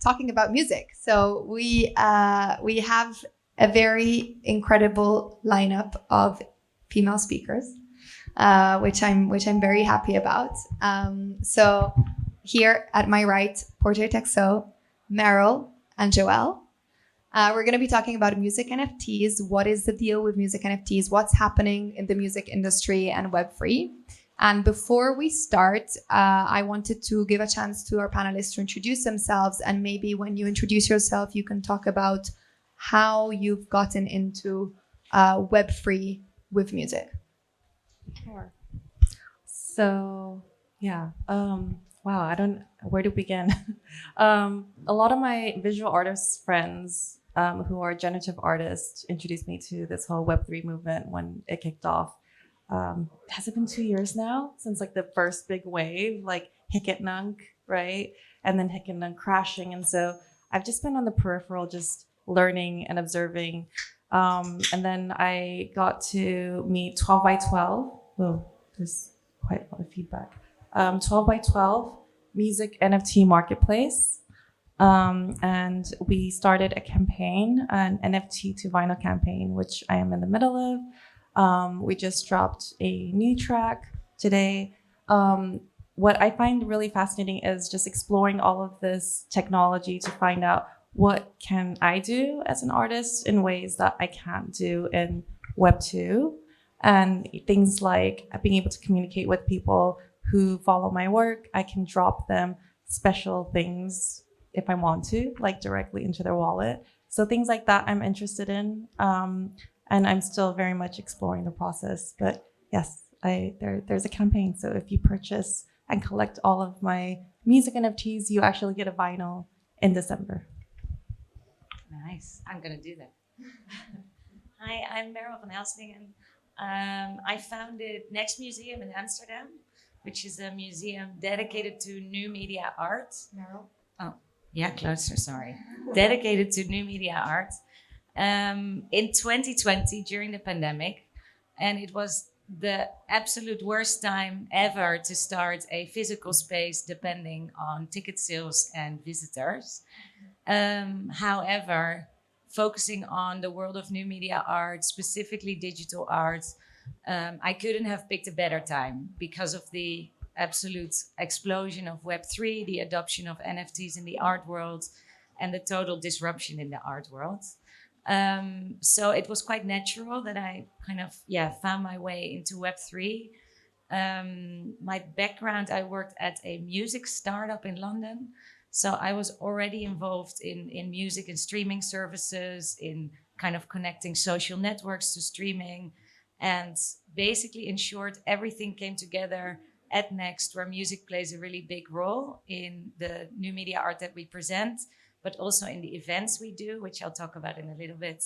talking about music. So we have a very incredible lineup of female speakers, which I'm very happy about. So here at my right, Porter Texo, Merel, and Joelle. We're going to be talking about music NFTs. What is the deal with music NFTs? What's happening in the music industry and Web3? And before we start, I wanted to give a chance to our panelists to introduce themselves. And maybe when you introduce yourself, you can talk about how you've gotten into Web3 with music. Sure. So, yeah. Wow, where to begin? A lot of my visual artist friends who are generative artists introduced me to this whole Web3 movement when it kicked off. Has it been 2 years now since like the first big wave, like Hicketnunk, right? And then Hicketnunk crashing. And so I've just been on the peripheral, just learning and observing. And then I got to meet 12 by 12. Oh, there's quite a lot of feedback. 12 by 12 music NFT marketplace. And we started a campaign, an NFT to vinyl campaign, which I am in the middle of. We just dropped a new track today. What I find really fascinating is just exploring all of this technology to find out what can I do as an artist in ways that I can't do in Web 2. And things like being able to communicate with people who follow my work. I can drop them special things if I want to, like directly into their wallet. So things like that I'm interested in. And I'm still very much exploring the process. But yes, there's a campaign. So if you purchase and collect all of my music NFTs, you actually get a vinyl in December. Nice. I'm going to do that. Hi, I'm Merel van Helsindgel. I founded Next Museum in Amsterdam, which is a museum dedicated to new media art. Merel? Oh, yeah, closer, sorry. Dedicated to new media art. In 2020 during the pandemic, and it was the absolute worst time ever to start a physical space depending on ticket sales and visitors. However, focusing on the world of new media art, specifically digital art, I couldn't have picked a better time because of the absolute explosion of Web3, the adoption of NFTs in the art world, and the total disruption in the art world. So it was quite natural that I kind of, found my way into Web3. My background, I worked at a music startup in London. So I was already involved in music and streaming services, in kind of connecting social networks to streaming. And basically, in short, everything came together at Next, where music plays a really big role in the new media art that we present, but also in the events we do, which I'll talk about in a little bit,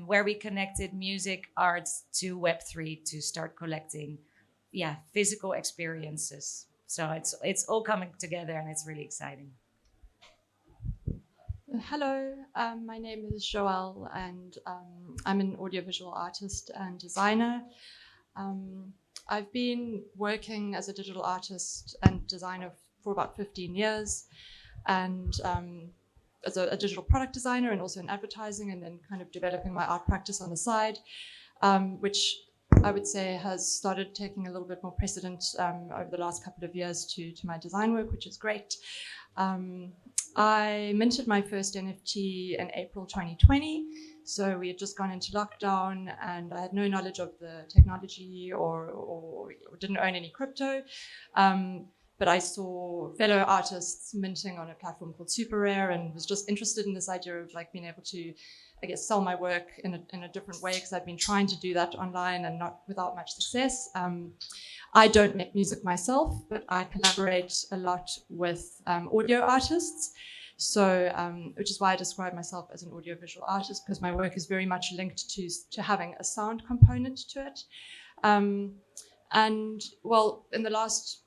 where we connected music, art to Web3 to start collecting, physical experiences. So it's all coming together and it's really exciting. Hello, my name is Joelle and I'm an audiovisual artist and designer. I've been working as a digital artist and designer for about 15 years. And as a digital product designer and also in advertising, and then kind of developing my art practice on the side, which I would say has started taking a little bit more precedent over the last couple of years to my design work, which is great. I minted my first NFT in April 2020. So we had just gone into lockdown and I had no knowledge of the technology or didn't own any crypto. But I saw fellow artists minting on a platform called Super Rare and was just interested in this idea of like being able to, I guess, sell my work in a different way, because I've been trying to do that online and not without much success. I don't make music myself, but I collaborate a lot with audio artists. So, which is why I describe myself as an audiovisual artist, because my work is very much linked to having a sound component to it. And well,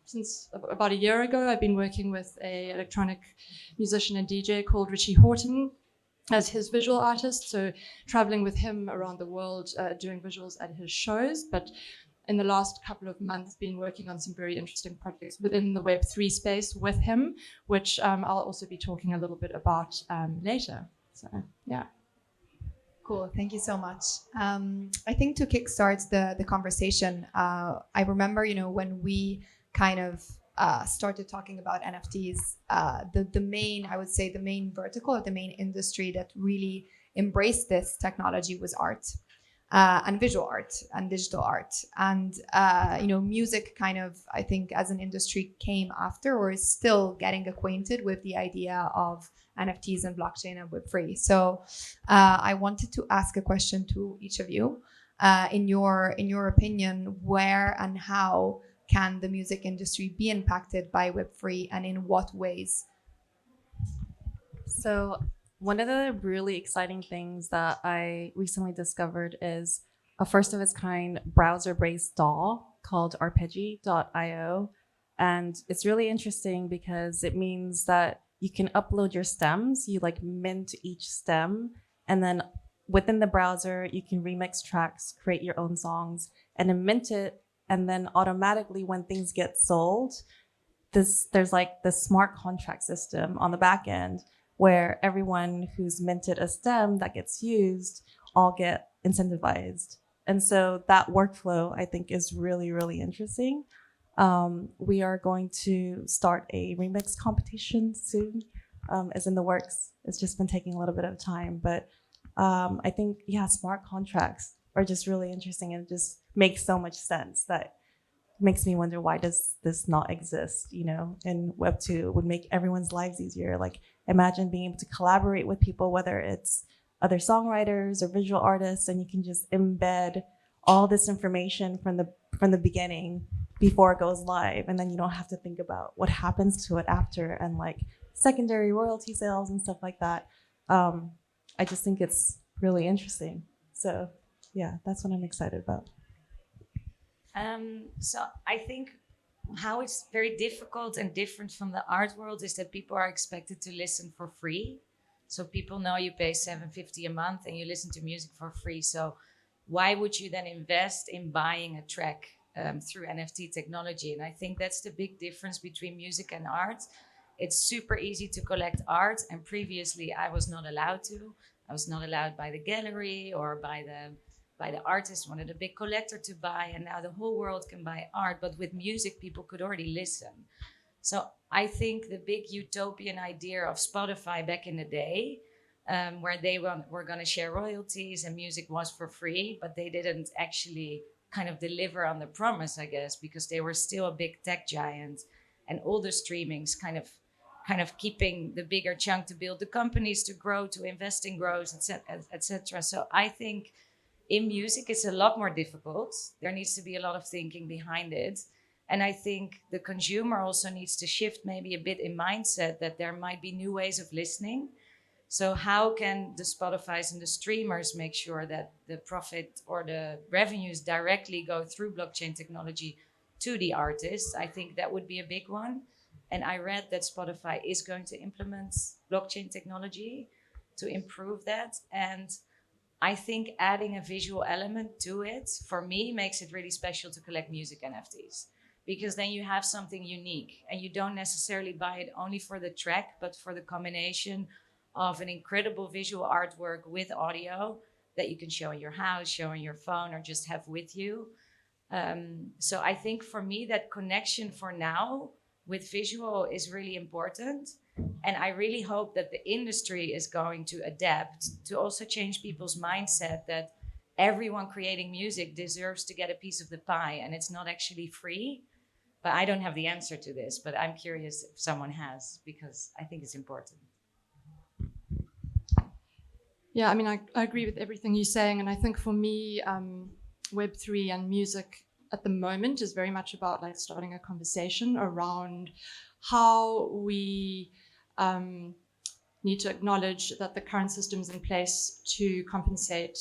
since about a year ago, I've been working with an electronic musician and DJ called Richie Horton as his visual artist. So traveling with him around the world, doing visuals at his shows. But in the last couple of months been working on some very interesting projects within the Web3 space with him, which I'll also be talking a little bit about later. So, yeah. Cool. Thank you so much. I think to kickstart the conversation, I remember, when we kind of started talking about NFTs, the main, I would say, the main vertical or the main industry that really embraced this technology was art. And visual art and digital art. And, music kind of, I think, as an industry came after or is still getting acquainted with the idea of NFTs and blockchain and Web3. So I wanted to ask a question to each of you. In your opinion, where and how can the music industry be impacted by Web3 and in what ways? So one of the really exciting things that I recently discovered is a first of its kind browser-based DAW called arpeggi.io. And it's really interesting because it means that you can upload your stems, you like mint each stem, and then within the browser, you can remix tracks, create your own songs, and then mint it. And then automatically when things get sold, there's like the smart contract system on the back end where everyone who's minted a stem that gets used all get incentivized. And so that workflow, I think, is really, really interesting. We are going to start a remix competition soon, as in the works. It's just been taking a little bit of time. But I think, smart contracts are just really interesting and it just makes so much sense that makes me wonder, why does this not exist, in Web2? It would make everyone's lives easier. Like, imagine being able to collaborate with people, whether it's other songwriters or visual artists, and you can just embed all this information from the beginning before it goes live, and then you don't have to think about what happens to it after and like secondary royalty sales and stuff like that. I just think it's really interesting. So yeah, that's what I'm excited about. So I think how it's very difficult and different from the art world is that people are expected to listen for free. So people know you pay $7.50 a month and you listen to music for free. So why would you then invest in buying a track through NFT technology? And I think that's the big difference between music and art. It's super easy to collect art, and previously I was not allowed to. I was not allowed by the gallery or by the artist, wanted a big collector to buy, and now the whole world can buy art. But with music, people could already listen. So I think the big utopian idea of Spotify back in the day, where they were going to share royalties and music was for free, but they didn't actually kind of deliver on the promise, I guess, because they were still a big tech giant, and all the streamings kind of keeping the bigger chunk to build the companies to grow, to invest in growth, etc. So I think in music, it's a lot more difficult. There needs to be a lot of thinking behind it. And I think the consumer also needs to shift maybe a bit in mindset that there might be new ways of listening. So how can the Spotifys and the streamers make sure that the profit or the revenues directly go through blockchain technology to the artists? I think that would be a big one. And I read that Spotify is going to implement blockchain technology to improve that. And I think adding a visual element to it, for me, makes it really special to collect music NFTs. Because then you have something unique and you don't necessarily buy it only for the track, but for the combination of an incredible visual artwork with audio that you can show in your house, show on your phone, or just have with you. So I think for me, that connection for now with visual is really important. And I really hope that the industry is going to adapt to also change people's mindset that everyone creating music deserves to get a piece of the pie, and it's not actually free. But I don't have the answer to this, but I'm curious if someone has, because I think it's important. Yeah, I mean, I agree with everything you're saying. And I think for me, Web3 and music at the moment is very much about like starting a conversation around how we need to acknowledge that the current systems in place to compensate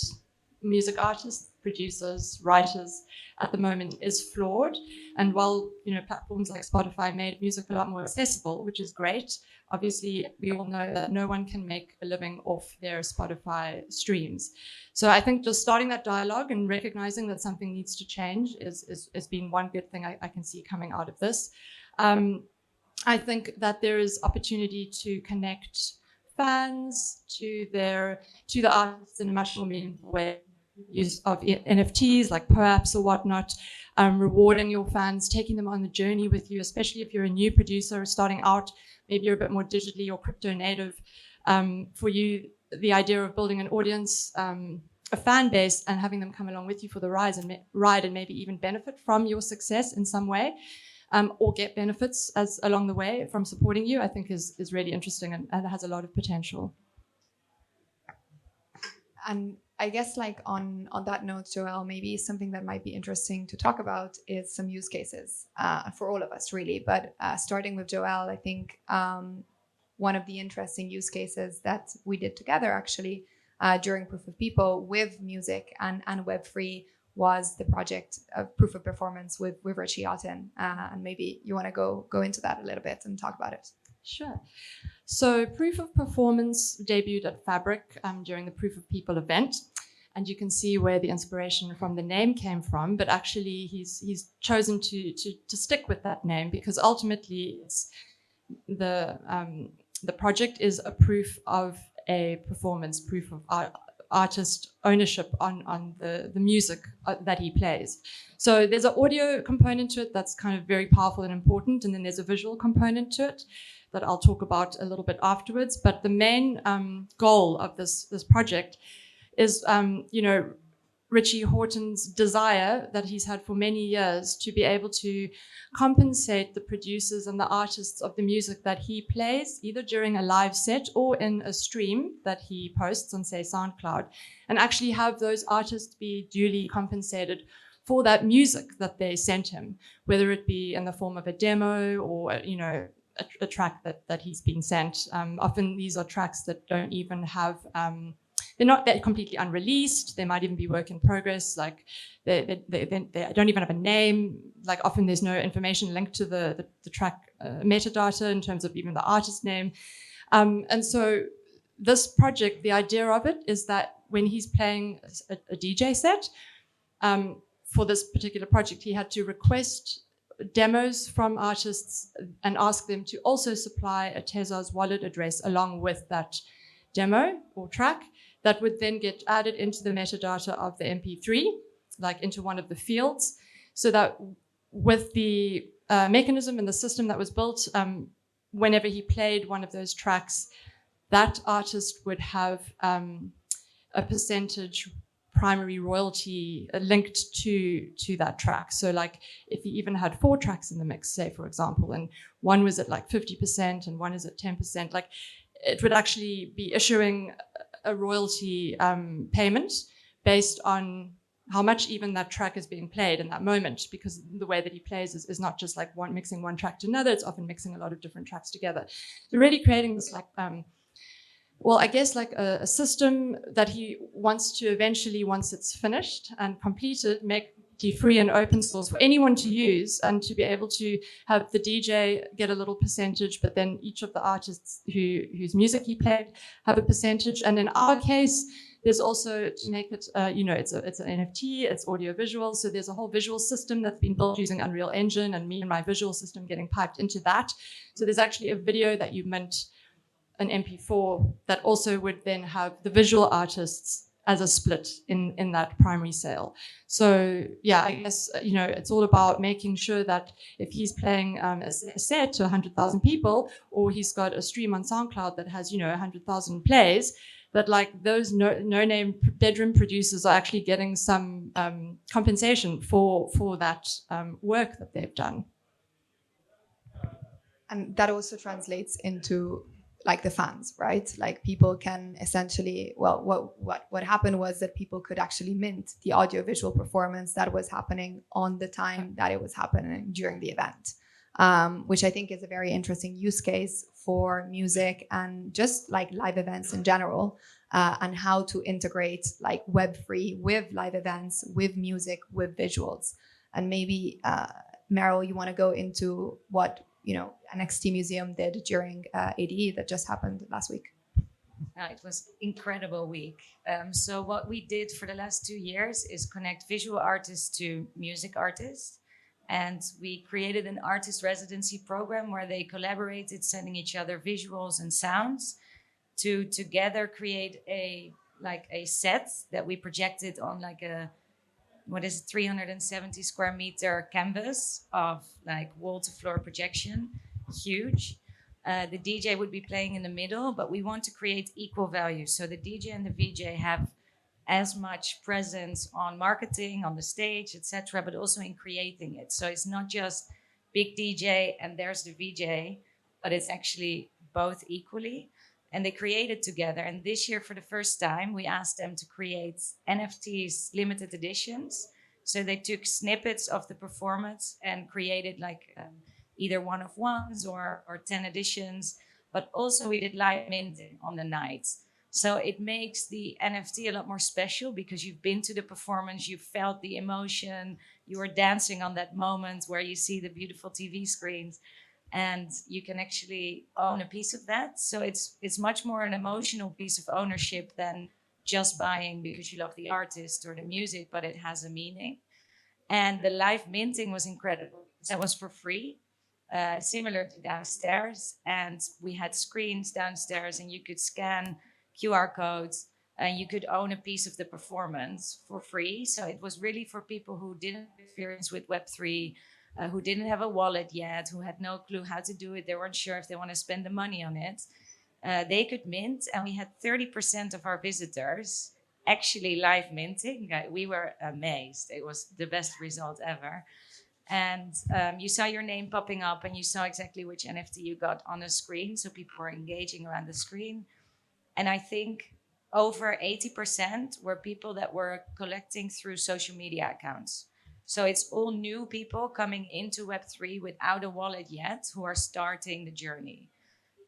music artists, producers, writers at the moment is flawed. And while platforms like Spotify made music a lot more accessible, which is great, obviously we all know that no one can make a living off their Spotify streams. So I think just starting that dialogue and recognizing that something needs to change is been one good thing I can see coming out of this. I think that there is opportunity to connect fans to the artists in a much more meaningful way. Use of NFTs like perhaps or whatnot, rewarding your fans, taking them on the journey with you, especially if you're a new producer starting out, maybe you're a bit more digitally or crypto native. For you, the idea of building an audience, a fan base, and having them come along with you for the ride and maybe even benefit from your success in some way, or get benefits along the way from supporting you, I think is really interesting and has a lot of potential. And I guess like on that note, Joelle, maybe something that might be interesting to talk about is some use cases for all of us, really. But starting with Joelle, I think one of the interesting use cases that we did together actually during Proof of People with music and Web3 was the project of Proof of Performance with Richie Otten. And maybe you want to go into that a little bit and talk about it. Sure. So Proof of Performance debuted at Fabric during the Proof of People event. And you can see where the inspiration from the name came from. But actually, he's chosen to stick with that name because ultimately it's the project is a proof of a performance, proof of artist ownership on the music that he plays. So there's an audio component to it that's kind of very powerful and important. And then there's a visual component to it that I'll talk about a little bit afterwards. But the main goal of this project is, Richie Horton's desire that he's had for many years to be able to compensate the producers and the artists of the music that he plays, either during a live set or in a stream that he posts on, say, SoundCloud, and actually have those artists be duly compensated for that music that they sent him, whether it be in the form of a demo or, a track that he's been sent. Often these are tracks that don't even have, they're not that completely unreleased. They might even be work in progress. Like they don't even have a name. Like often there's no information linked to the track metadata in terms of even the artist name. And so this project, the idea of it is that when he's playing a DJ set, for this particular project, he had to request demos from artists and ask them to also supply a Tezos wallet address along with that demo or track that would then get added into the metadata of the MP3, like into one of the fields, so that with the mechanism and the system that was built, whenever he played one of those tracks, that artist would have a percentage primary royalty linked to that track. So like if he even had 4 tracks in the mix, say, for example, and one was at like 50% and one is at 10%, like it would actually be issuing a royalty payment based on how much even that track is being played in that moment, because the way that he plays is not just like mixing one track to another, it's often mixing a lot of different tracks together. So really creating this like, a system that he wants to eventually, once it's finished and completed, make free and open source for anyone to use, and to be able to have the DJ get a little percentage, but then each of the artists whose music he played have a percentage. And in our case, there's also to make it, it's an NFT, it's audio visual. So there's a whole visual system that's been built using Unreal Engine, and me and my visual system getting piped into that. So there's actually a video that you mint an MP4 that also would then have the visual artists as a split in that primary sale. So yeah, I guess, it's all about making sure that if he's playing a set to 100,000 people, or he's got a stream on SoundCloud that has, 100,000 plays, that like those no-name bedroom producers are actually getting some compensation for that work that they've done. And that also translates into like the fans, right? Like people can essentially, what happened was that people could actually mint the audio-visual performance that was happening on the time that it was happening during the event, which I think is a very interesting use case for music and just like live events in general, and how to integrate like Web3 with live events, with music, with visuals. And maybe Merel, you want to go into what NXT Museum did during ADE that just happened last week? It was incredible week. So what we did for the last 2 years is connect visual artists to music artists. And we created an artist residency program where they collaborated, sending each other visuals and sounds to together create a set that we projected on like a, 370 square meter canvas of like wall to floor projection, huge. The DJ would be playing in the middle, but we want to create equal value. So the DJ and the VJ have as much presence on marketing, on the stage, etc., but also in creating it. So it's not just big DJ and there's the VJ, but it's actually both equally. And they created together. And this year, for the first time, we asked them to create NFTs, limited editions. So they took snippets of the performance and created like either one of ones or 10 editions. But also we did live minting on the night. So it makes the NFT a lot more special because you've been to the performance, you felt the emotion, you were dancing on that moment where you see the beautiful TV screens. And you can actually own a piece of that. So it's much more an emotional piece of ownership than just buying because you love the artist or the music, but it has a meaning. And the live minting was incredible. That was for free, similar to downstairs. And we had screens downstairs and you could scan QR codes and you could own a piece of the performance for free. So it was really for people who didn't have experience with Web3, who didn't have a wallet yet, who had no clue how to do it. They weren't sure if they want to spend the money on it. They could mint, and we had 30% of our visitors actually live minting. We were amazed. It was the best result ever. And you saw your name popping up and you saw exactly which NFT you got on the screen. So people were engaging around the screen. And I think over 80% were people that were collecting through social media accounts. So it's all new people coming into Web3 without a wallet yet who are starting the journey.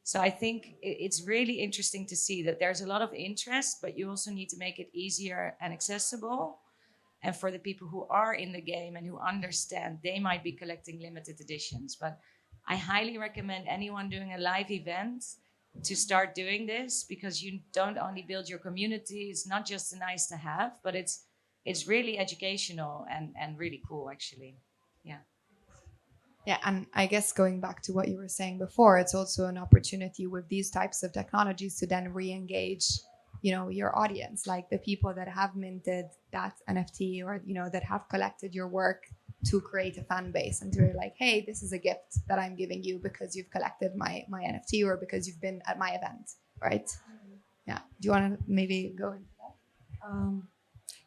So I think it's really interesting to see that there's a lot of interest, but you also need to make it easier and accessible. And for the people who are in the game and who understand, they might be collecting limited editions. But I highly recommend anyone doing a live event to start doing this, because you don't only build your community. It's not just a nice to have, but it's really educational and really cool, actually. Yeah. Yeah, and I guess going back to what you were saying before, it's also an opportunity with these types of technologies to then re-engage, your audience, like the people that have minted that NFT or, that have collected your work to create a fan base and to be like, hey, this is a gift that I'm giving you because you've collected my NFT or because you've been at my event, right? Mm-hmm. Yeah. Do you want to maybe go into that?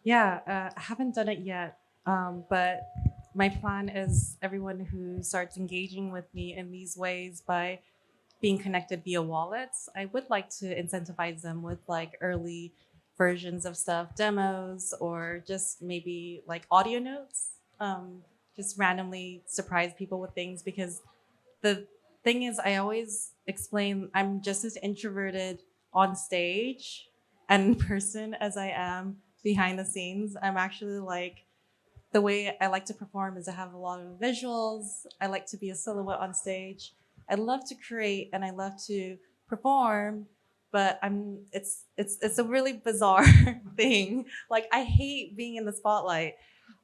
I haven't done it yet, but my plan is everyone who starts engaging with me in these ways by being connected via wallets, I would like to incentivize them with like early versions of stuff, demos, or just maybe like audio notes, just randomly surprise people with things. Because the thing is, I always explain I'm just as introverted on stage and in person as I am behind the scenes. I'm actually like, the way I like to perform is I have a lot of visuals. I like to be a silhouette on stage. I love to create and I love to perform, but it's a really bizarre thing. Like I hate being in the spotlight.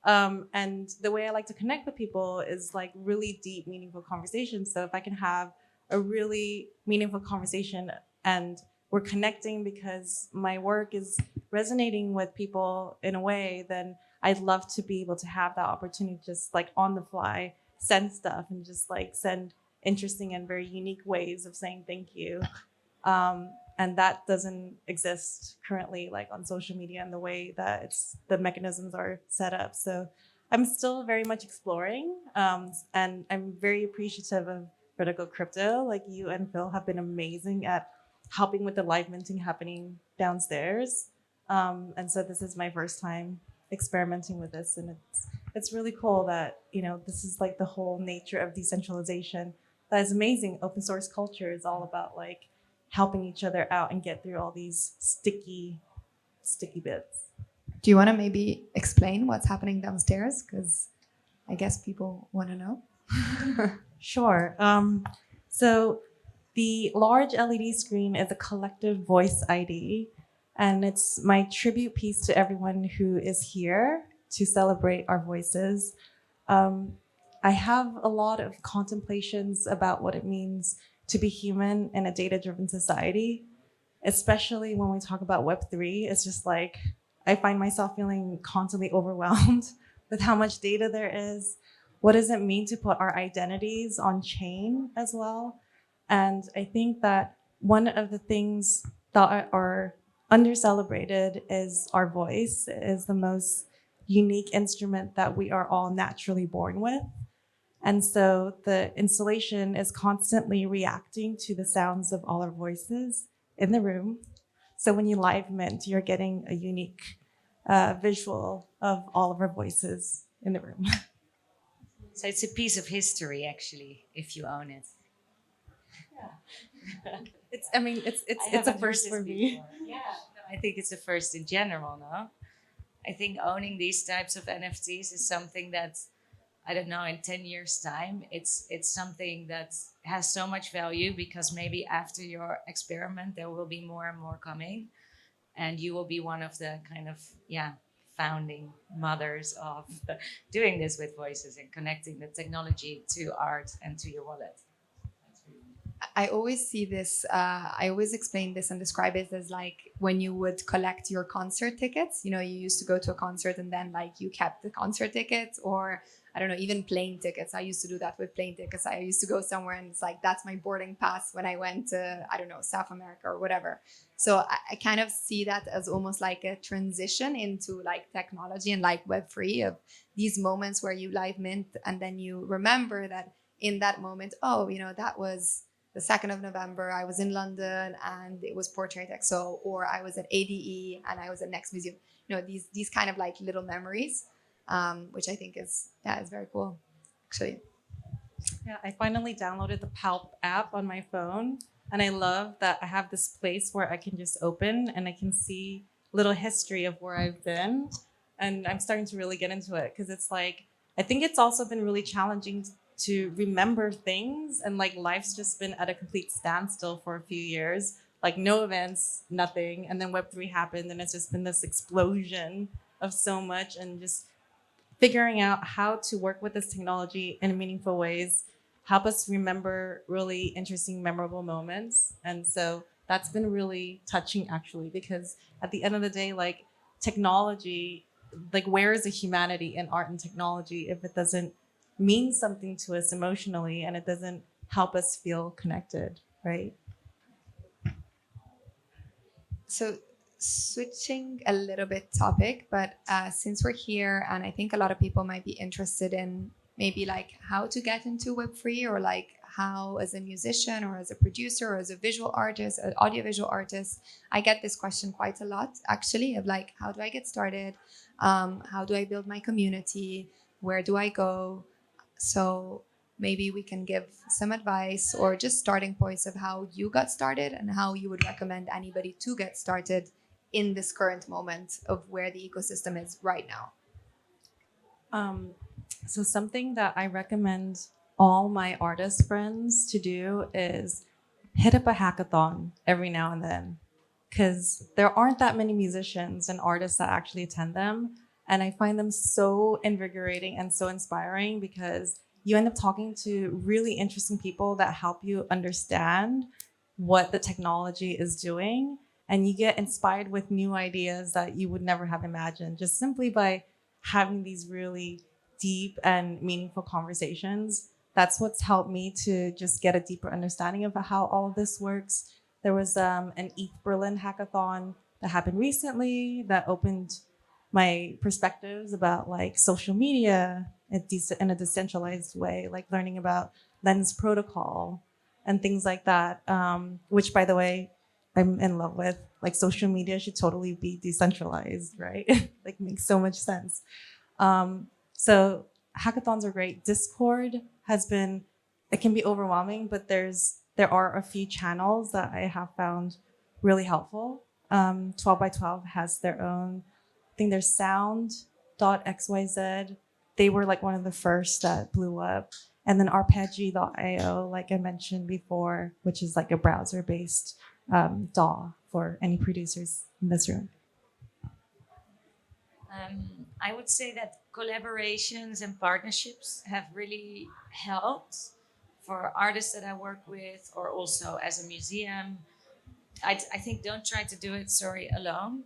And the way I like to connect with people is like really deep, meaningful conversations. So if I can have a really meaningful conversation and we're connecting because my work is resonating with people in a way, then I'd love to be able to have that opportunity, just like on the fly, send stuff and just like send interesting and very unique ways of saying thank you. And that doesn't exist currently, like on social media and the way that the mechanisms are set up. So I'm still very much exploring, and I'm very appreciative of Vertical Crypto. Like you and Phil have been amazing at helping with the live minting happening downstairs. And so this is my first time experimenting with this, and it's really cool that this is like the whole nature of decentralization, that is amazing. Open source culture is all about like helping each other out and get through all these sticky bits. Do you want to maybe explain what's happening downstairs? Because I guess people want to know. Sure. So the large LED screen is a collective voice ID, and it's my tribute piece to everyone who is here to celebrate our voices. I have a lot of contemplations about what it means to be human in a data-driven society, especially when we talk about Web3. It's just like, I find myself feeling constantly overwhelmed with how much data there is. What does it mean to put our identities on chain as well? And I think that one of the things that are under-celebrated is our voice. It is the most unique instrument that we are all naturally born with. And so the installation is constantly reacting to the sounds of all our voices in the room. So when you live mint, you're getting a unique visual of all of our voices in the room. So it's a piece of history, actually, if you own it. It's a first for me. Yeah, no, I think it's a first in general, no? I think owning these types of NFTs is something that, I don't know, in 10 years' time, it's something that has so much value because maybe after your experiment, there will be more and more coming. And you will be one of the kind of, founding mothers of doing this with voices and connecting the technology to art and to your wallet. I always see this, I always explain this and describe it as like when you would collect your concert tickets. You know, you used to go to a concert and then like you kept the concert tickets, or I don't know, even plane tickets. I used to do that with plane tickets. I used to go somewhere and it's like, that's my boarding pass when I went to, I don't know, South America or whatever. So I kind of see that as almost like a transition into like technology and like Web3, of these moments where you live mint and then you remember that in that moment, oh, you know, that was the 2nd of November, I was in London and it was Portrait Expo, or I was at ADE and I was at Next Museum. You know, these kind of like little memories, which I think is very cool, actually. Yeah, I finally downloaded the Palp app on my phone, and I love that I have this place where I can just open and I can see little history of where I've been, and I'm starting to really get into it because it's like, I think it's also been really challenging to remember things, and like life's just been at a complete standstill for a few years, like no events, nothing, and then Web3 happened and it's just been this explosion of so much, and just figuring out how to work with this technology in meaningful ways help us remember really interesting, memorable moments. And so that's been really touching, actually, because at the end of the day, like technology, like where is the humanity in art and technology if it doesn't mean something to us emotionally and it doesn't help us feel connected, right? So switching a little bit topic, but since we're here and I think a lot of people might be interested in maybe like how to get into Web3, or like how as a musician or as a producer or as a visual artist, an audiovisual artist, I get this question quite a lot, actually, of like, how do I get started? How do I build my community? Where do I go? So maybe we can give some advice or just starting points of how you got started and how you would recommend anybody to get started in this current moment of where the ecosystem is right now. So something that I recommend all my artist friends to do is hit up a hackathon every now and then, because there aren't that many musicians and artists that actually attend them. And I find them so invigorating and so inspiring because you end up talking to really interesting people that help you understand what the technology is doing. And you get inspired with new ideas that you would never have imagined just simply by having these really deep and meaningful conversations. That's what's helped me to just get a deeper understanding of how all of this works. There was an ETH Berlin hackathon that happened recently that opened my perspectives about like social media in a decentralized way, like learning about Lens protocol and things like that, which, by the way, I'm in love with. Like social media should totally be decentralized, right? Like makes so much sense. So hackathons are great. Discord has been it can be overwhelming, but there are a few channels that I have found really helpful. 12 by 12 has their own, I think there's sound.xyz. They were like one of the first that blew up. And then arpeggi.io, like I mentioned before, which is like a browser-based DAW for any producers in this room. I would say that collaborations and partnerships have really helped for artists that I work with, or also as a museum. I think don't try to do it, alone,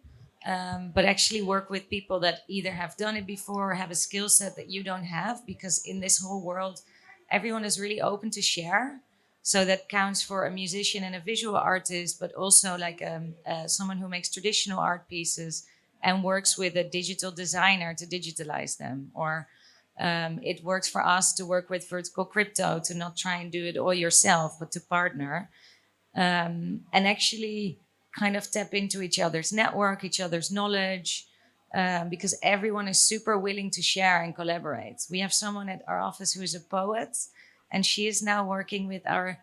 but actually work with people that either have done it before or have a skill set that you don't have, because in this whole world, everyone is really open to share. So that counts for a musician and a visual artist, but also like someone who makes traditional art pieces and works with a digital designer to digitalize them. Or it works for us to work with vertical crypto, to not try and do it all yourself, but to partner. And actually kind of tap into each other's network, each other's knowledge, because everyone is super willing to share and collaborate. We have someone at our office who is a poet, and she is now working with our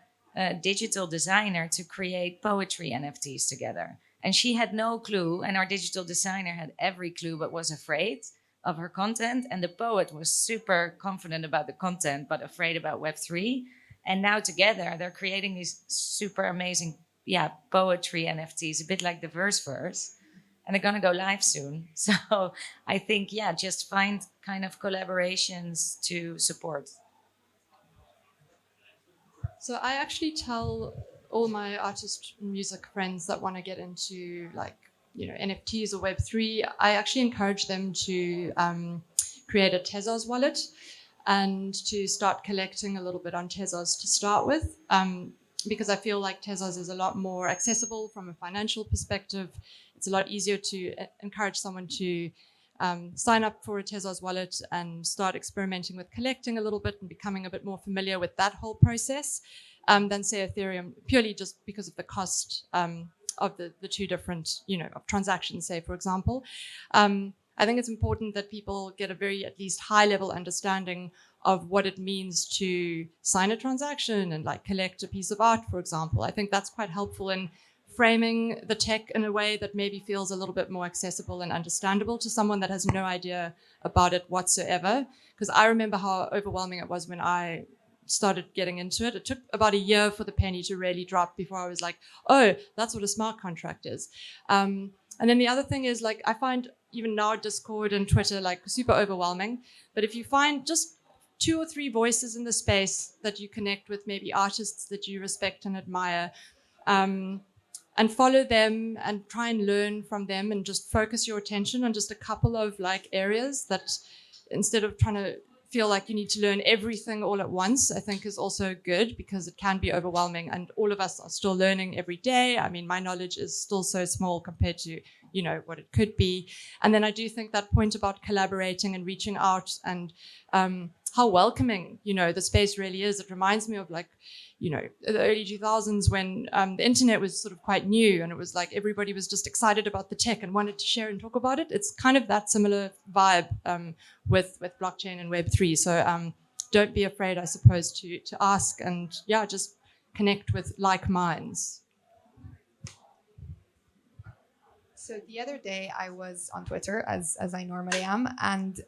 digital designer to create poetry NFTs together. And she had no clue, and our digital designer had every clue but was afraid of her content. And the poet was super confident about the content but afraid about Web3. And now together they're creating these super amazing poetry NFTs, a bit like the Verse. And they're going to go live soon. So I think, just find kind of collaborations to support. So I actually tell all my artist music friends that want to get into NFTs or Web3, I actually encourage them to create a Tezos wallet and to start collecting a little bit on Tezos to start with, because I feel like Tezos is a lot more accessible from a financial perspective. It's a lot easier to encourage someone to sign up for a Tezos wallet and start experimenting with collecting a little bit and becoming a bit more familiar with that whole process than, say, Ethereum, purely just because of the cost of the two different, of transactions, say, for example. I think it's important that people get a very, at least, high-level understanding of what it means to sign a transaction and collect a piece of art, for example. I think that's quite helpful in framing the tech in a way that maybe feels a little bit more accessible and understandable to someone that has no idea about it whatsoever. Because I remember how overwhelming it was when I started getting into it. It took about a year for the penny to really drop before I was like, oh, that's what a smart contract is. And then the other thing is, I find even now Discord and Twitter super overwhelming. But if you find just 2 or 3 voices in the space that you connect with, maybe artists that you respect and admire, and follow them and try and learn from them, and just focus your attention on just a couple of areas, that instead of trying to feel like you need to learn everything all at once, I think is also good, because it can be overwhelming, and all of us are still learning every day. I mean, my knowledge is still so small compared to, what it could be. And then I do think that point about collaborating and reaching out, and how welcoming, the space really is. It reminds me of the early 2000s when the internet was sort of quite new, and it was everybody was just excited about the tech and wanted to share and talk about it. It's kind of that similar vibe with blockchain and Web3. So don't be afraid, I suppose, to ask, and just connect with like minds. So the other day I was on Twitter, as I normally am, and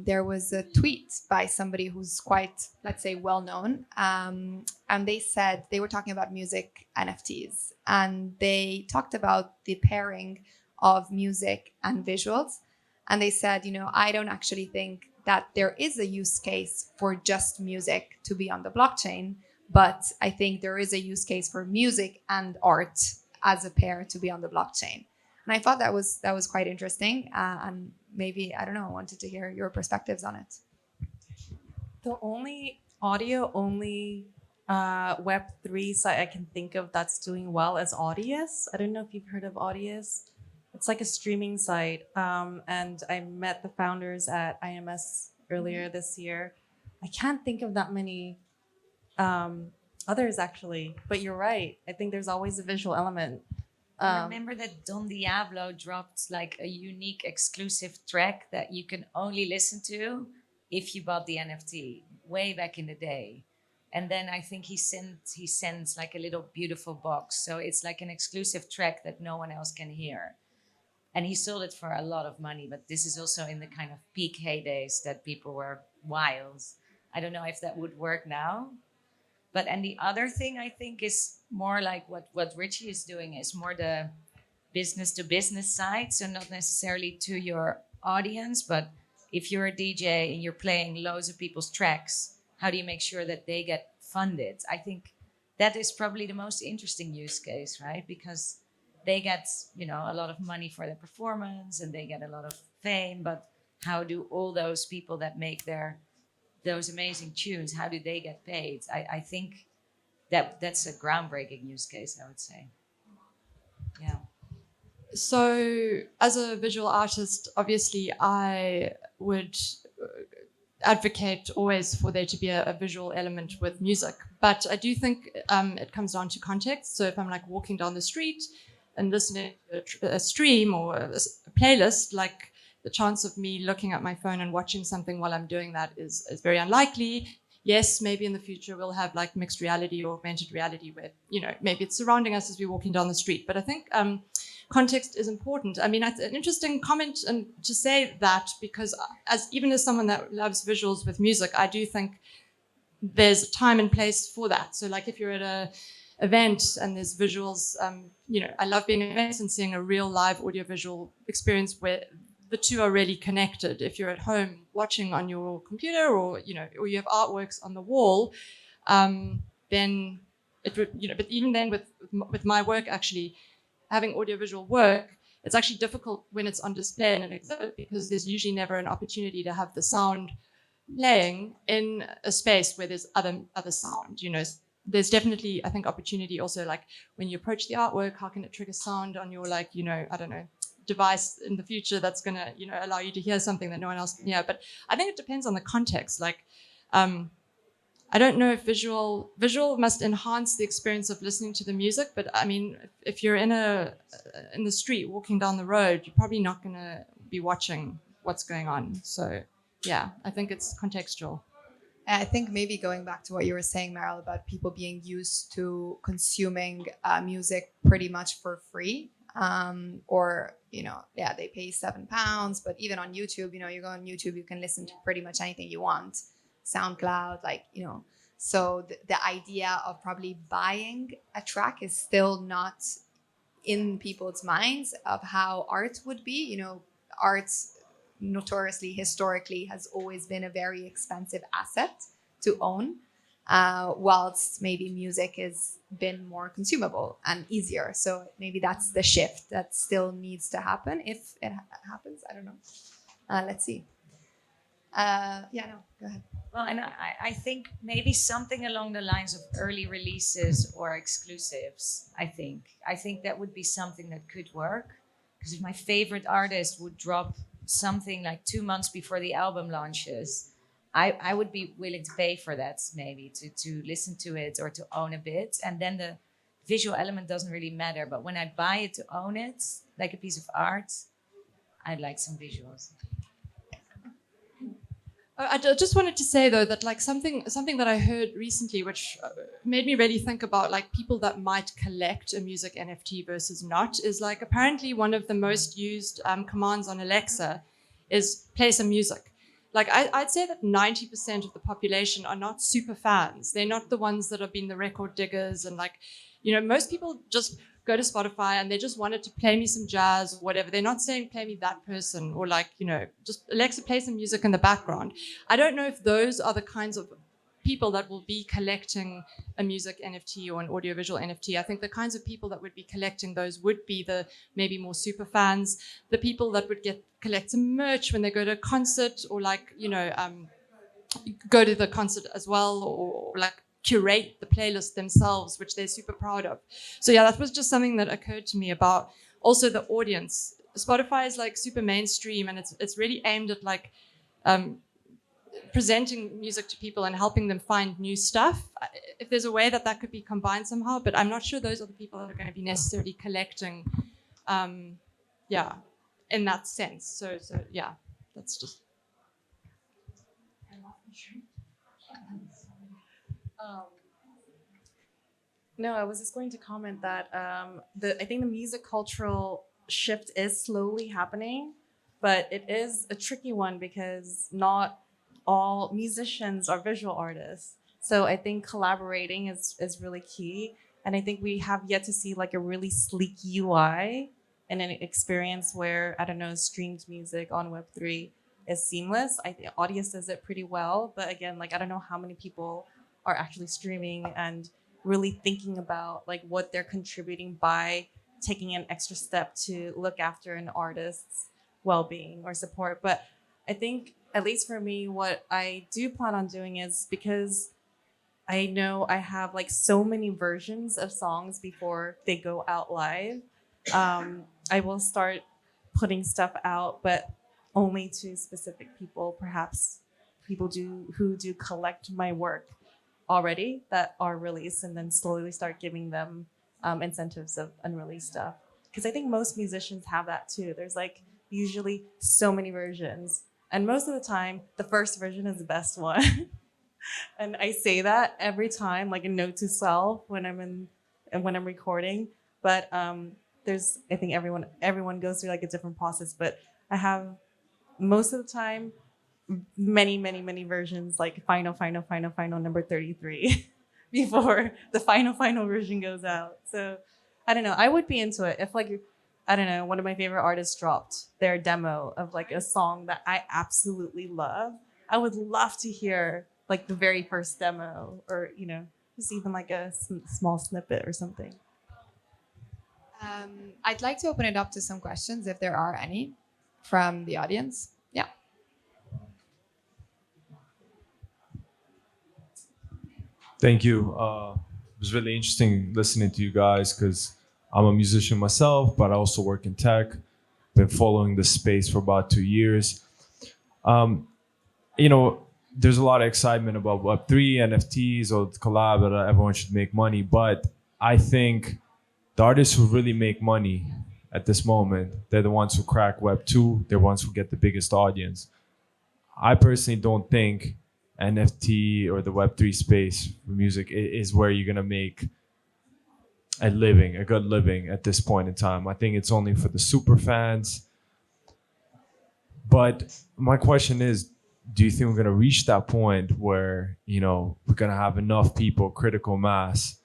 there was a tweet by somebody who's quite, let's say, well-known. And they said, they were talking about music NFTs, and they talked about the pairing of music and visuals. And they said, I don't actually think that there is a use case for just music to be on the blockchain, but I think there is a use case for music and art as a pair to be on the blockchain. And I thought that was quite interesting, and maybe, I don't know, I wanted to hear your perspectives on it. The only audio-only Web3 site I can think of that's doing well is Audius. I don't know if you've heard of Audius. It's like a streaming site, and I met the founders at IMS earlier this year. I can't think of that many others, actually, but you're right. I think there's always a visual element. I remember that Don Diablo dropped a unique exclusive track that you can only listen to if you bought the NFT way back in the day. And then I think he sends like a little beautiful box. So it's like an exclusive track that no one else can hear. And he sold it for a lot of money, but this is also in the kind of peak heydays that people were wild. I don't know if that would work now. But and the other thing I think is more like what Richie is doing is more the business to business side. So not necessarily to your audience, but if you're a DJ and you're playing loads of people's tracks, how do you make sure that they get funded? I think that is probably the most interesting use case, right? Because they get, a lot of money for their performance and they get a lot of fame, but how do all those people that make those amazing tunes, how do they get paid? I think that's a groundbreaking use case, I would say. Yeah. So, as a visual artist, obviously, I would advocate always for there to be a visual element with music. But I do think it comes down to context. So, if I'm like walking down the street and listening to a stream or a playlist, like the chance of me looking at my phone and watching something while I'm doing that is very unlikely. Yes, maybe in the future we'll have like mixed reality or augmented reality where, maybe it's surrounding us as we're walking down the street. But I think context is important. I mean, it's an interesting comment and to say that because even as someone that loves visuals with music, I do think there's a time and place for that. So like if you're at a event and there's visuals, I love being at events and seeing a real live audiovisual experience where the two are really connected. If you're at home watching on your computer or you have artworks on the wall, then it would, but even then with my work actually, having audiovisual work, it's actually difficult when it's on display in an exhibit because there's usually never an opportunity to have the sound playing in a space where there's other sound. There's definitely, I think, opportunity also like when you approach the artwork, how can it trigger sound on your I don't know, device in the future that's going to, allow you to hear something that no one else can hear. But I think it depends on the context. Like, I don't know if visual must enhance the experience of listening to the music, but I mean, if you're in the street walking down the road, you're probably not going to be watching what's going on. So yeah, I think it's contextual. I think maybe going back to what you were saying, Merel, about people being used to consuming music pretty much for free, or they pay £7, but even on YouTube, you go on YouTube, you can listen to pretty much anything you want. SoundCloud, so the idea of probably buying a track is still not in people's minds of how art would be. Art notoriously, historically, has always been a very expensive asset to own, whilst maybe music has been more consumable and easier. So maybe that's the shift that still needs to happen. If it happens, I don't know. Let's see. Go ahead. Well, and I think maybe something along the lines of early releases or exclusives. I think that would be something that could work. Because if my favorite artist would drop something like 2 months before the album launches, I would be willing to pay for that, maybe to listen to it or to own a bit. And then the visual element doesn't really matter. But when I buy it to own it, like a piece of art, I'd like some visuals. I just wanted to say though that like something that I heard recently, which made me really think about like people that might collect a music NFT versus not, is like apparently one of the most used commands on Alexa is play some music. Like I'd say that 90% of the population are not super fans. They're not the ones that have been the record diggers and like, most people just go to Spotify and they just wanted to play me some jazz or whatever. They're not saying play me that person or like, just Alexa play some music in the background. I don't know if those are the kinds of people that will be collecting a music NFT or an audiovisual NFT. I think the kinds of people that would be collecting those would be the maybe more super fans, the people that would collect some merch when they go to a concert or like, go to the concert as well or like curate the playlist themselves, which they're super proud of. So yeah, that was just something that occurred to me about also the audience. Spotify is like super mainstream and it's really aimed at like presenting music to people and helping them find new stuff. If there's a way that could be combined somehow, but I'm not sure those are the people that are going to be necessarily collecting, in that sense. So yeah, that's just. Um, no, I was just going to comment that I think the music cultural shift is slowly happening, but it is a tricky one because not all musicians are visual artists. So I think collaborating is really key. And I think we have yet to see like a really sleek UI and an experience where, I don't know, streamed music on Web3 is seamless. I think Audius does it pretty well. But again, like I don't know how many people are actually streaming and really thinking about like what they're contributing by taking an extra step to look after an artist's well-being or support. But I think, at least for me, what I do plan on doing is, because I know I have like so many versions of songs before they go out live, I will start putting stuff out, but only to specific people, perhaps people who do collect my work already that are released, and then slowly start giving them incentives of unreleased stuff. Because I think most musicians have that too. There's like usually so many versions. And most of the time, the first version is the best one. And I say that every time, like a note to self when I'm recording. But I think everyone goes through like a different process. But I have most of the time many versions, like final number 33 before the final version goes out. So I don't know, I would be into it if, like, I don't know, one of my favorite artists dropped their demo of like a song that I absolutely love. I would love to hear like the very first demo, or just even like a small snippet or something. I'd like to open it up to some questions if there are any from the audience. Yeah. Thank you. It was really interesting listening to you guys because I'm a musician myself, but I also work in tech. Been following this space for about 2 years. There's a lot of excitement about Web3, NFTs, or the collab that everyone should make money. But I think the artists who really make money at this moment, they're the ones who crack Web2. They're the ones who get the biggest audience. I personally don't think NFT or the Web3 space for music is where you're gonna make a good living at this point in time. I think it's only for the super fans. But my question is, do you think we're gonna reach that point where we're gonna have enough people, critical mass,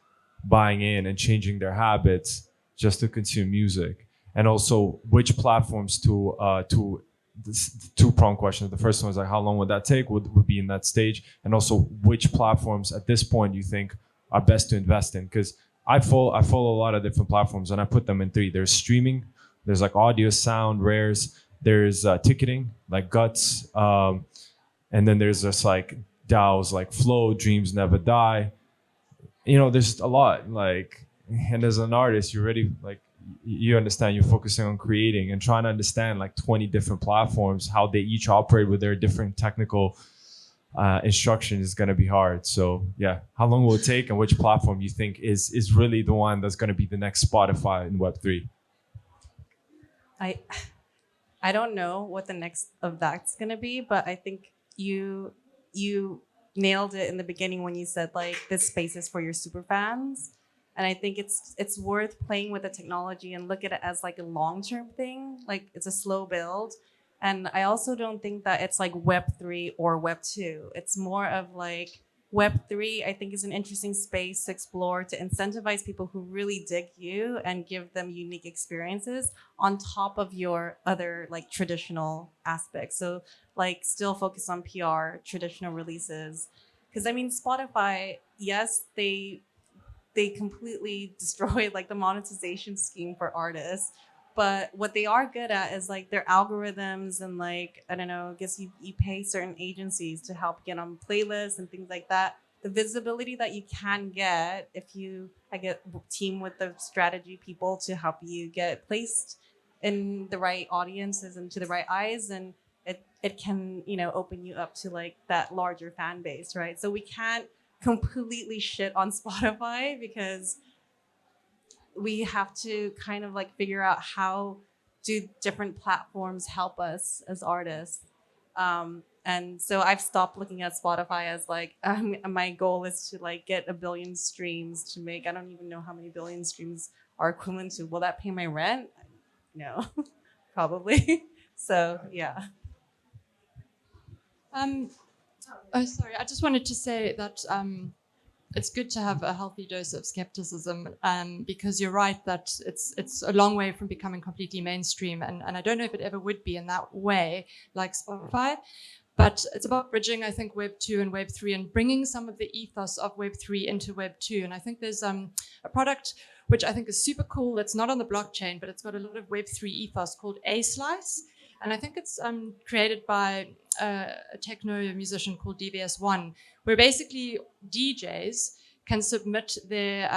buying in and changing their habits just to consume music? And also, which platforms to this two-pronged question. The first one is like, how long would that take? Would be in that stage, and also which platforms at this point you think are best to invest in? Because I follow a lot of different platforms, and I put them in three. There's streaming, there's like audio, sound, rares, there's ticketing like Guts, and then there's just like DAOs like Flow, Dreams Never Die. There's a lot. Like, and as an artist, you're ready. Like, you understand, you're focusing on creating and trying to understand like 20 different platforms, how they each operate with their different technical instruction is going to be hard. So yeah, how long will it take, and which platform you think is really the one that's going to be the next Spotify in Web3? I don't know what the next of that's going to be, but I think you nailed it in the beginning when you said like this space is for your super fans. And I think it's worth playing with the technology and look at it as like a long-term thing. Like, it's a slow build. And I also don't think that it's like Web3 or Web2. It's more of like Web3, I think, is an interesting space to explore, to incentivize people who really dig you and give them unique experiences on top of your other like traditional aspects. So like still focus on PR, traditional releases. Because I mean, Spotify, yes, they completely destroyed like the monetization scheme for artists. But what they are good at is like their algorithms, and like, I don't know, I guess you pay certain agencies to help get on playlists and things like that. The visibility that you can get if you, team with the strategy people to help you get placed in the right audiences and to the right eyes, and it can, open you up to like that larger fan base, right? So we can't completely shit on Spotify, because we have to kind of like figure out how do different platforms help us as artists. And so I've stopped looking at Spotify as like my goal is to like get 1 billion streams to make. I don't even know how many billion streams are equivalent to. Will that pay my rent? No, probably. So yeah. Oh, sorry. I just wanted to say that it's good to have a healthy dose of skepticism, because you're right that it's a long way from becoming completely mainstream, and I don't know if it ever would be in that way like Spotify. But it's about bridging, I think, Web 2 and Web 3 and bringing some of the ethos of Web 3 into Web 2. And I think there's a product which I think is super cool. It's not on the blockchain, but it's got a lot of Web 3 ethos called A Slice. And I think it's created by a techno musician called DVS1, where basically DJs can submit their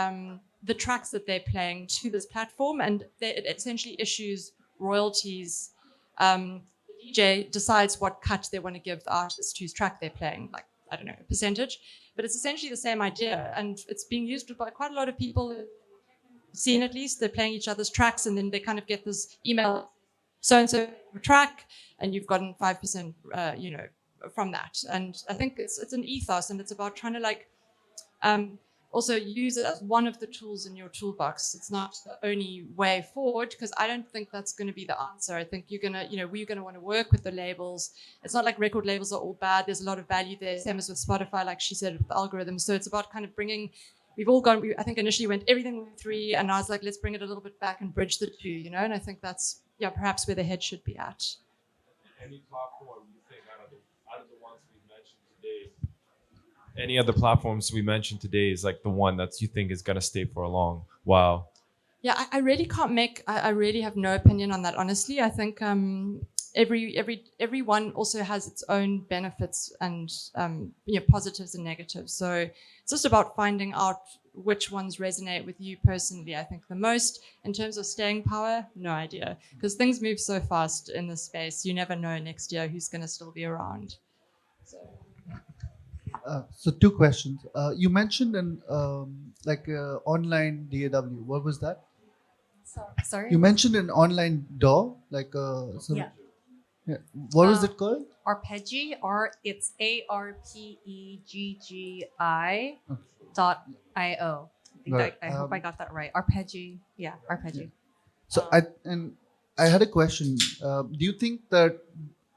the tracks that they're playing to this platform, and it essentially issues royalties. DJ decides what cut they want to give the artist whose track they're playing, like, I don't know, a percentage. But it's essentially the same idea, and it's being used by quite a lot of people, seen at least. They're playing each other's tracks, and then they kind of get this email, so-and-so track, and you've gotten 5%, from that. And I think it's an ethos, and it's about trying to like also use it as one of the tools in your toolbox. It's not the only way forward, because I don't think that's going to be the answer. I think we're going to want to work with the labels. It's not like record labels are all bad. There's a lot of value there. Same as with Spotify, like she said, with algorithms. So it's about kind of bringing, I think initially went everything with 3, and I was like, let's bring it a little bit back and bridge the 2, and I think that's, perhaps where the head should be at. Any platform you think out of the ones we mentioned today, any of the platforms we mentioned today is like the one that you think is going to stay for a long while? Yeah, I really can't I really have no opinion on that, honestly. I think every one also has its own benefits and positives and negatives. So it's just about finding out which ones resonate with you personally, I think, the most. In terms of staying power, no idea, because things move so fast in this space. You never know next year who's going to still be around. So 2 questions. You mentioned an online DAW. What was that? Sorry? You mentioned an online DAW, like Yeah. What was it called? Arpeggi, it's ARPEGGI.io. Right. I hope I got that right. Arpeggi, Arpeggi. So I had a question. Do you think that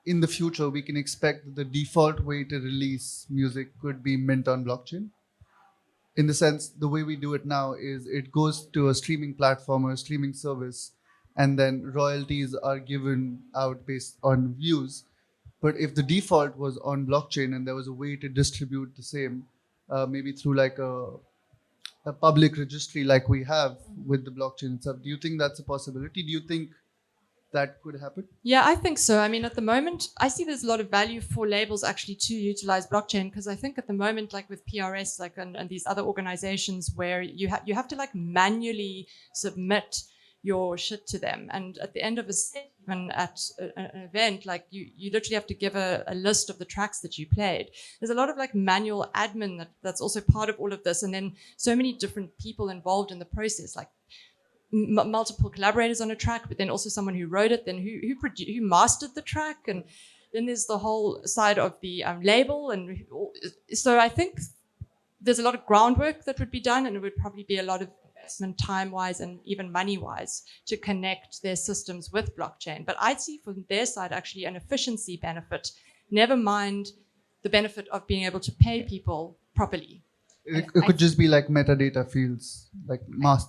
in the future we can expect that the default way to release music could be mint on blockchain? In the sense, the way we do it now is it goes to a streaming platform or a streaming service, and then royalties are given out based on views. But if the default was on blockchain and there was a way to distribute the same, maybe through like a public registry like we have with the blockchain itself, do you think that's a possibility? Do you think that could happen? Yeah, I think so. I mean, at the moment, I see there's a lot of value for labels actually to utilize blockchain, because I think at the moment, like with PRS, like and these other organizations where you have to like manually submit your shit to them, and at the end of a set, even at an event, like you literally have to give a list of the tracks that you played. There's a lot of like manual admin that's also part of all of this, and then so many different people involved in the process, like multiple collaborators on a track, but then also someone who wrote it, then who mastered the track, and then there's the whole side of the label, and so I think there's a lot of groundwork that would be done, and it would probably be a lot of investment time-wise and even money-wise to connect their systems with blockchain. But I see from their side actually an efficiency benefit, never mind the benefit of being able to pay people properly. It could just be like metadata fields, like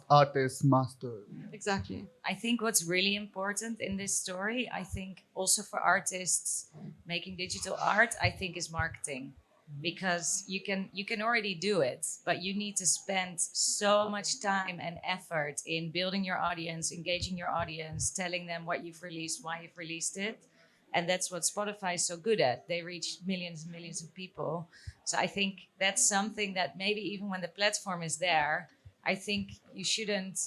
artist, master. Exactly. I think what's really important in this story, I think also for artists making digital art, I think is marketing. Because you can already do it, but you need to spend so much time and effort in building your audience, engaging your audience, telling them what you've released, why you've released it. And that's what Spotify is so good at. They reach millions and millions of people. So I think that's something that maybe even when the platform is there, I think you shouldn't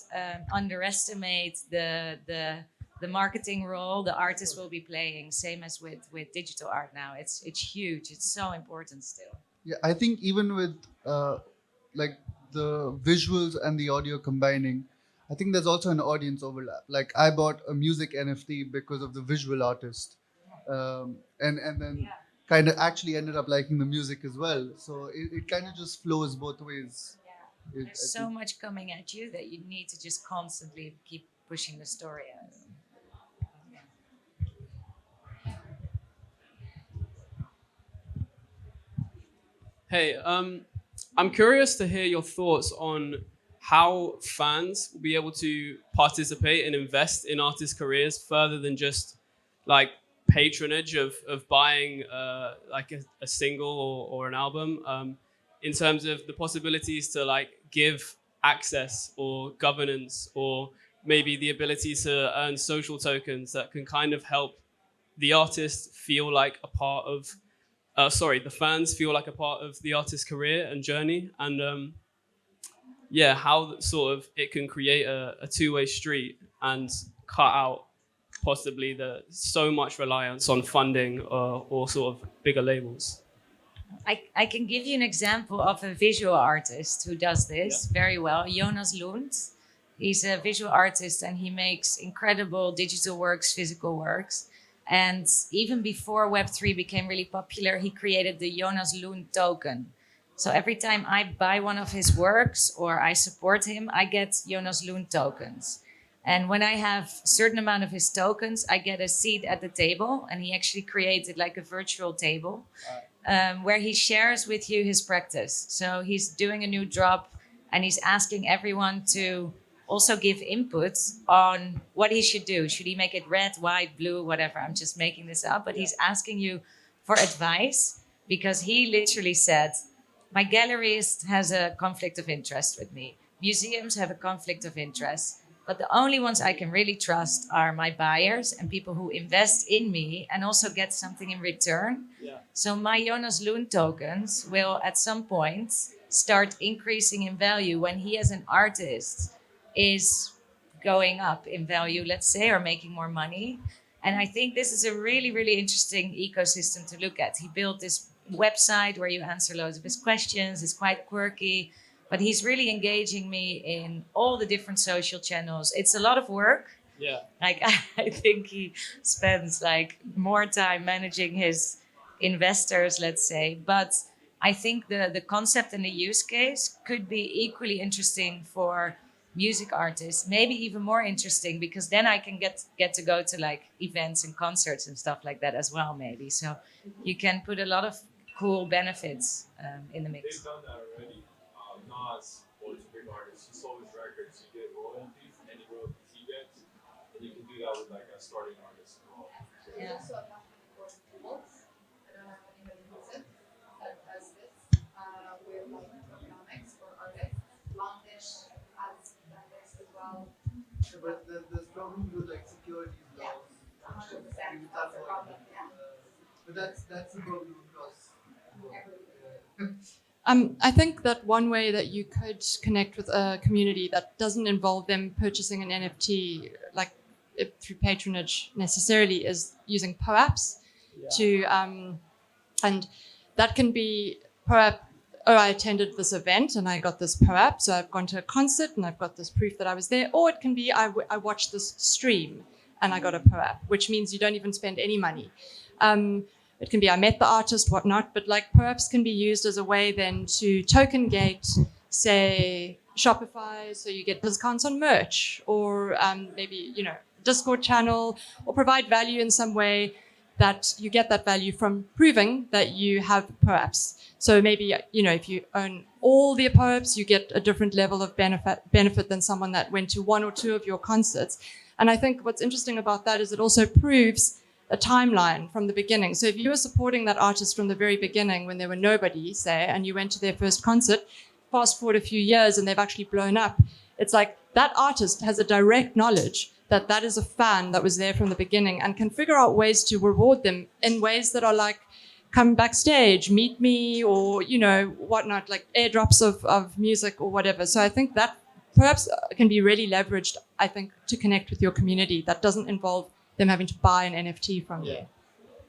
underestimate the marketing role the artist will be playing. Same as with digital art now. It's huge. It's so important still. Yeah, I think even with like the visuals and the audio combining, I think there's also an audience overlap. Like I bought a music NFT because of the visual artist. And then kind of actually ended up liking the music as well. So it kind of just flows both ways. There's I so think. much coming at you that you need to just constantly keep pushing the story out. Hey, I'm curious to hear your thoughts on how fans will be able to participate and invest in artists' careers further than just like patronage of buying like a single or an album, in terms of the possibilities to like give access or governance or maybe the ability to earn social tokens that can kind of help the artist feel like a part of the fans feel like a part of the artist's career and journey, and yeah, how sort of it can create a two-way street and cut out possibly the so much reliance on funding or sort of bigger labels. I can give you an example of a visual artist who does this very well, Jonas Lund. He's a visual artist and he makes incredible digital works, physical works. And even before Web3 became really popular, he created the Jonas Lund token. So every time I buy one of his works or I support him, I get Jonas Lund tokens. And when I have a certain amount of his tokens, I get a seat at the table. And he actually created like a virtual table where he shares with you his practice. So he's doing a new drop and he's asking everyone to also give input on what he should do. Should he make it red, white, blue, whatever? I'm just making this up, but he's asking you for advice because he literally said, my gallerist has a conflict of interest with me. Museums have a conflict of interest, but the only ones I can really trust are my buyers and people who invest in me and also get something in return. Yeah. So my Jonas Lund tokens will at some point start increasing in value when he as an artist is going up in value, let's say, or making more money. And I think this is a really, really interesting ecosystem to look at. He built this website where you answer loads of his questions. It's quite quirky, but he's really engaging me in all the different social channels. It's a lot of work. Yeah. Like I think he spends like more time managing his investors, let's say. But I think the concept and the use case could be equally interesting for music artists, maybe even more interesting, because then I can get to go to like events and concerts and stuff like that as well, maybe. So you can put a lot of cool benefits in the mix. They've done that already. Nas was a big artist. He sold his records, you get royalties, and any royalties he gets, and you can do that with like a starting artist as well. So, Yeah. Also a platform called Tezos. I don't know if anybody knows it. That does this with like economics for artists. Longish has done this as well. Yeah, but there's problems with like security Yeah, laws. 100%. Maybe That's the why- problem. Yeah. But that's the problem across. I think that one way that you could connect with a community that doesn't involve them purchasing an NFT, like through patronage necessarily, is using POAPs to, and that can be POAP. Oh, I attended this event and I got this POAP, so I've gone to a concert and I've got this proof that I was there. Or it can be I watched this stream and I got a POAP, which means you don't even spend any money. It can be I met the artist, whatnot, but like POAPs can be used as a way then to token gate, say, Shopify, so you get discounts on merch, or maybe, Discord channel, or provide value in some way that you get that value from proving that you have POAPs. So maybe, if you own all the POAPs, you get a different level of benefit than someone that went to one or two of your concerts. And I think what's interesting about that is it also proves a timeline from the beginning. So if you were supporting that artist from the very beginning when they were nobody, say, and you went to their first concert, fast forward a few years and they've actually blown up, it's like that artist has a direct knowledge that that is a fan that was there from the beginning and can figure out ways to reward them in ways that are like, come backstage, meet me, or, whatnot, like airdrops of music or whatever. So I think that perhaps can be really leveraged, I think, to connect with your community. That doesn't involve them having to buy an NFT from you.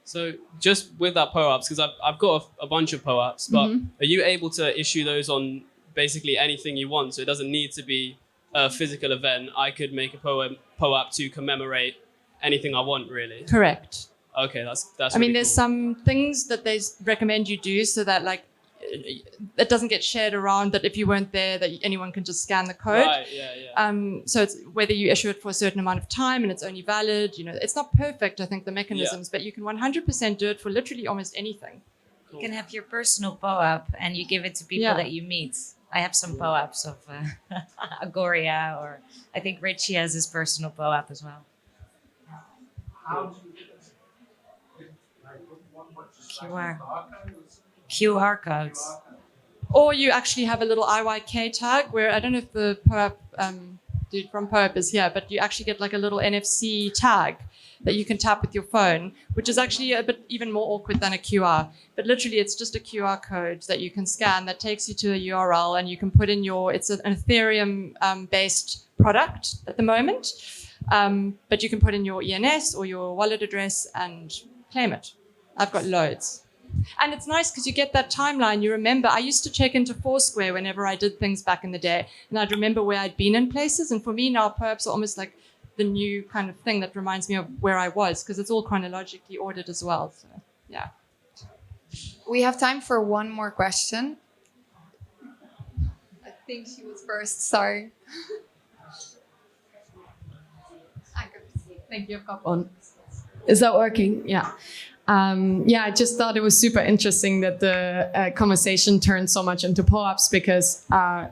So just with that POAPs, because I've got a bunch of POAPs, but are you able to issue those on basically anything you want? So it doesn't need to be a physical event. I could make a POAP to commemorate anything I want, really. Correct. Okay, that's. I mean, really there's cool. some things that they recommend you do so that like it doesn't get shared around, that if you weren't there, that anyone can just scan the code. Right. Yeah. So it's whether you issue it for a certain amount of time and it's only valid, it's not perfect, I think, the mechanisms, but you can 100% do it for literally almost anything. You can have your personal POAP and you give it to people that you meet. I have some POAPs of Agoria, or I think Richie has his personal POAP as well. QR codes. Or you actually have a little IYK tag where, I don't know if the POAP dude from POAP is here, but you actually get like a little NFC tag that you can tap with your phone, which is actually a bit even more awkward than a QR. But literally, it's just a QR code that you can scan that takes you to a URL, and you can put in it's an Ethereum based product at the moment. But you can put in your ENS or your wallet address and claim it. I've got loads. And it's nice because you get that timeline. You remember, I used to check into Foursquare whenever I did things back in the day, and I'd remember where I'd been in places. And for me now, POAPs are almost like the new kind of thing that reminds me of where I was, because it's all chronologically ordered as well. So, yeah. We have time for one more question. I think she was first. Sorry. Thank you. On. Is that working? Yeah. I just thought it was super interesting that the conversation turned so much into POAPs, because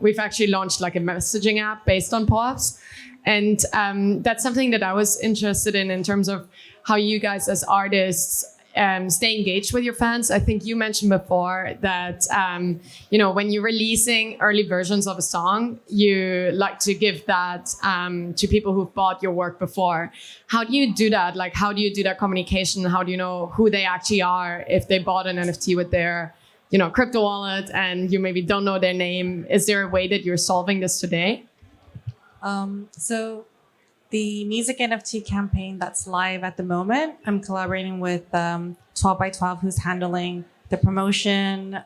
we've actually launched like a messaging app based on POAPs. And that's something that I was interested in terms of how you guys as artists stay engaged with your fans. I think you mentioned before that, when you're releasing early versions of a song, you like to give that to people who've bought your work before. How do you do that? Like, how do you do that communication? How do you know who they actually are if they bought an NFT with their, crypto wallet and you maybe don't know their name? Is there a way that you're solving this today? So the music NFT campaign that's live at the moment, I'm collaborating with 12 by 12, who's handling the promotion.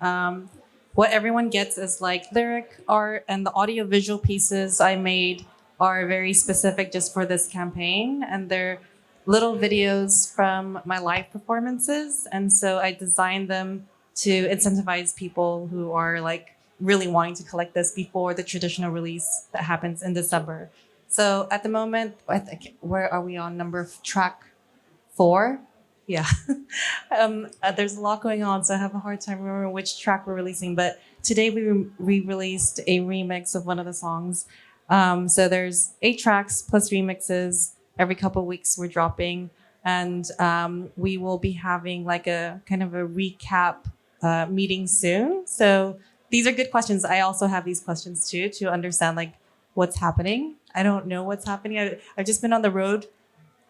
What everyone gets is like lyric art, and the audio visual pieces I made are very specific just for this campaign. And they're little videos from my live performances. And so I designed them to incentivize people who are like really wanting to collect this before the traditional release that happens in December. So at the moment, I think, where are we on track 4? Yeah. There's a lot going on, so I have a hard time remembering which track we're releasing. But today we released a remix of one of the songs. So there's 8 tracks plus remixes. Every couple of weeks we're dropping. And we will be having like a kind of a recap meeting soon. So these are good questions. I also have these questions too, to understand like what's happening. I don't know what's happening. I've just been on the road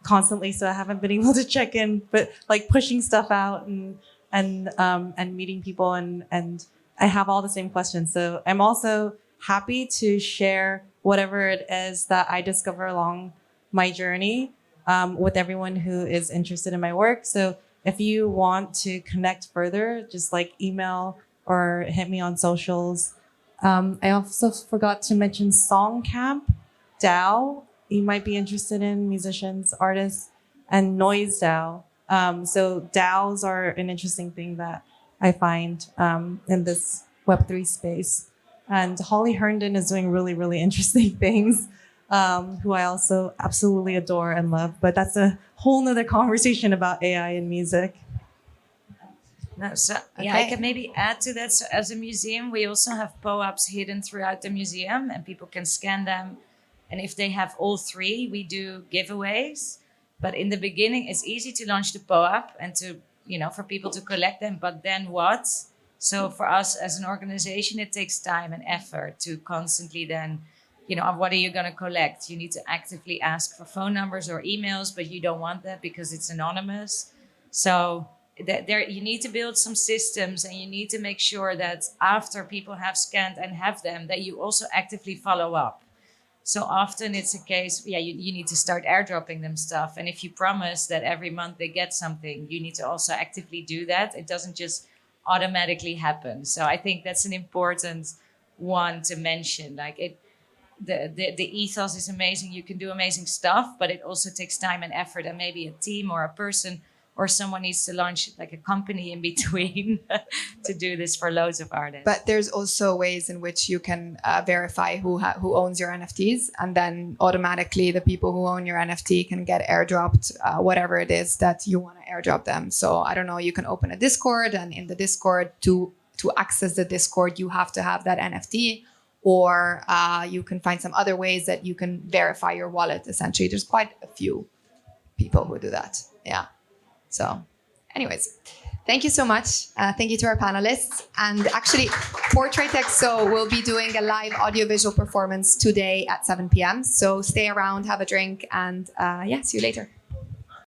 constantly, so I haven't been able to check in, but like pushing stuff out and meeting people, and I have all the same questions. So I'm also happy to share whatever it is that I discover along my journey with everyone who is interested in my work. So if you want to connect further, just like email or hit me on socials. I also forgot to mention Song Camp, DAO. You might be interested in musicians, artists, and Noise DAO. So DAOs are an interesting thing that I find in this Web3 space. And Holly Herndon is doing really, really interesting things, who I also absolutely adore and love. But that's a whole nother conversation about AI and music. No, so yeah, I can maybe add to that. So as a museum, we also have POAPs hidden throughout the museum, and people can scan them. And if they have all 3, we do giveaways. But in the beginning, it's easy to launch the POAP and to, for people to collect them. But then what? So for us as an organization, it takes time and effort to constantly then, what are you going to collect? You need to actively ask for phone numbers or emails, but you don't want that because it's anonymous. So there, you need to build some systems, and you need to make sure that after people have scanned and have them, that you also actively follow up. So often it's a case, you need to start airdropping them stuff. And if you promise that every month they get something, you need to also actively do that. It doesn't just automatically happen. So I think that's an important one to mention. Like the ethos is amazing. You can do amazing stuff, but it also takes time and effort, and maybe a team or a person or someone needs to launch like a company in between to do this for loads of artists. But there's also ways in which you can verify who owns your NFTs, and then automatically the people who own your NFT can get airdropped whatever it is that you want to airdrop them. So I don't know, you can open a Discord, and in the Discord to access the Discord, you have to have that NFT, or you can find some other ways that you can verify your wallet. Essentially, there's quite a few people who do that. Yeah. So anyways, thank you so much. Thank you to our panelists. And actually, Portrait XO will be doing a live audiovisual performance today at 7 p.m. So stay around, have a drink, and see you later.